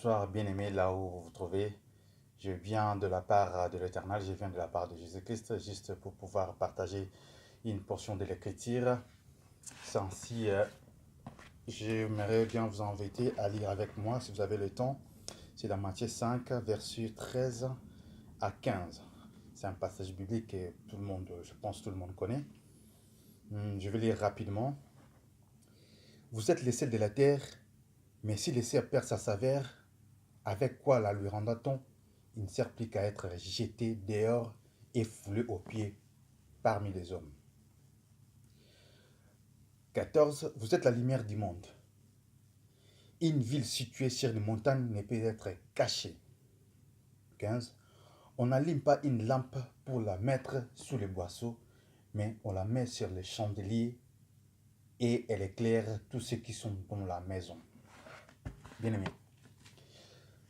Bonsoir, bien-aimés, là où vous vous trouvez. Je viens de la part de l'Éternel, je viens de la part de Jésus-Christ, juste pour pouvoir partager une portion de l'Écriture. Ainsi, j'aimerais bien vous inviter à lire avec moi, si vous avez le temps. C'est dans Matthieu 5, versets 13 à 15. C'est un passage biblique que tout le monde, je pense, tout le monde connaît. Je vais lire rapidement. Vous êtes les sels de la terre, mais si le sel perd sa saveur, avec quoi la lui rendra-t-on? Il ne sert plus qu'à être jeté dehors et foulé aux pieds parmi les hommes. 14. Vous êtes la lumière du monde. Une ville située sur une montagne ne peut être cachée. 15. On n'allume pas une lampe pour la mettre sous les boisseaux, mais on la met sur les chandeliers et elle éclaire tous ceux qui sont dans la maison. Bien aimé,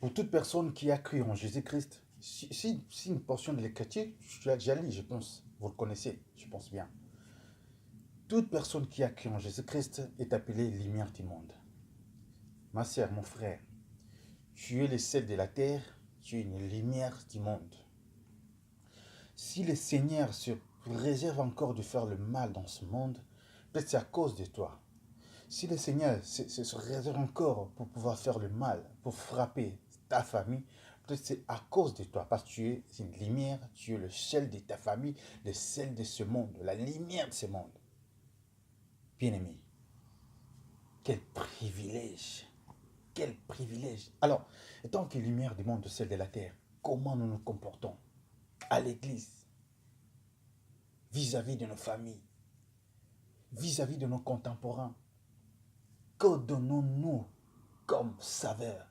pour toute personne qui a cru en Jésus-Christ, si une portion de l'écriture, je l'ai déjà lu, je pense, vous le connaissez, je pense bien. Toute personne qui a cru en Jésus-Christ est appelée lumière du monde. Ma sœur, mon frère, tu es le sel de la terre, tu es une lumière du monde. Si le Seigneur se réserve encore de faire le mal dans ce monde, peut-être c'est à cause de toi. Si le Seigneur se réserve encore pour pouvoir faire le mal, pour frapper ta famille, peut-être c'est à cause de toi, parce que tu es une lumière, tu es le sel de ta famille, le sel de ce monde, la lumière de ce monde. Bien-aimé, quel privilège! Quel privilège! Alors, étant que lumière du monde, celle de la terre, comment nous nous comportons à l'église, vis-à-vis de nos familles, vis-à-vis de nos contemporains? Que donnons-nous comme saveur?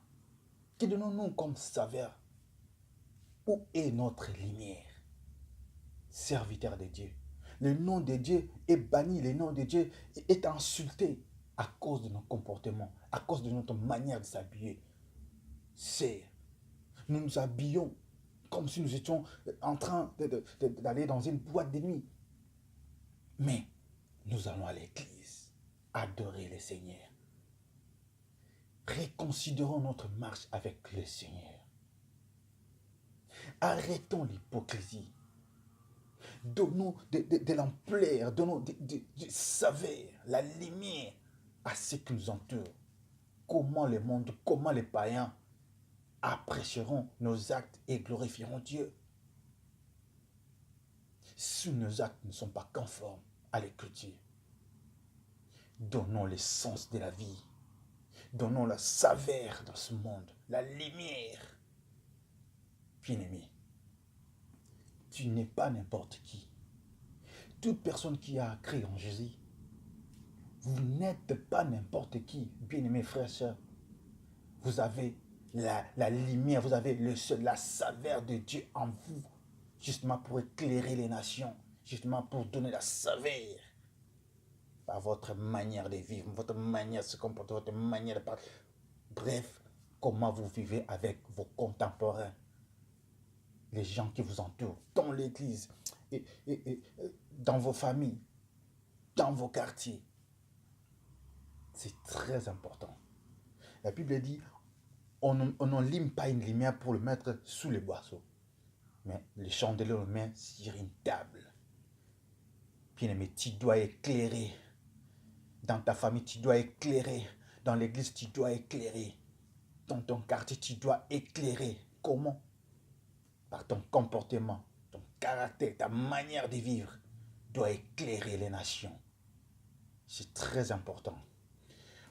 Que donnons-nous comme saveur? Où est notre lumière? Serviteur de Dieu. Le nom de Dieu est banni, le nom de Dieu est insulté à cause de nos comportements, à cause de notre manière de s'habiller. C'est, nous nous habillons comme si nous étions en train d'aller dans une boîte de nuit. Mais nous allons à l'église adorer le Seigneur. Reconsidérons notre marche avec le Seigneur. Arrêtons l'hypocrisie. Donnons de l'ampleur, donnons du saveur, la lumière à ce qui nous entoure. Comment le monde, comment les païens apprécieront nos actes et glorifieront Dieu. Si nos actes ne sont pas conformes à l'écriture, donnons l'essence de la vie. Donnons la saveur dans ce monde, la lumière. Bien-aimé, tu n'es pas n'importe qui. Toute personne qui a cru en Jésus, vous n'êtes pas n'importe qui. Bien-aimé frères et sœurs, vous avez la lumière, vous avez la saveur de Dieu en vous, justement pour éclairer les nations, justement pour donner la saveur à votre manière de vivre, votre manière de se comporter, votre manière de parler. Bref, comment vous vivez avec vos contemporains, les gens qui vous entourent, dans l'église, et dans vos familles, dans vos quartiers. C'est très important. La Bible dit, on n'enlime pas une lumière pour le mettre sous les boisseaux, mais les chandeliers on le met sur une table. Bien-aimé, tu dois éclairer. Dans ta famille, tu dois éclairer. Dans l'église, tu dois éclairer. Dans ton quartier, tu dois éclairer. Comment? Par ton comportement, ton caractère, ta manière de vivre doit éclairer les nations. C'est très important.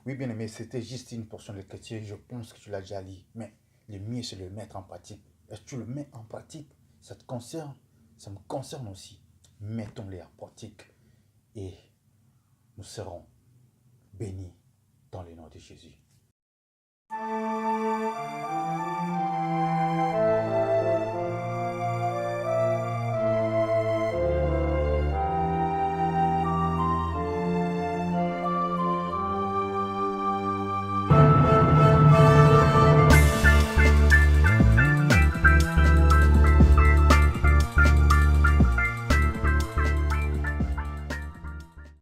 Oui, bien aimé, c'était juste une portion de l'écriture. Je pense que tu l'as déjà lu. Mais le mieux, c'est de le mettre en pratique. Est-ce que tu le mets en pratique? Ça te concerne? Ça me concerne aussi. Mettons-les en pratique. Et nous serons bénis dans le nom de Jésus.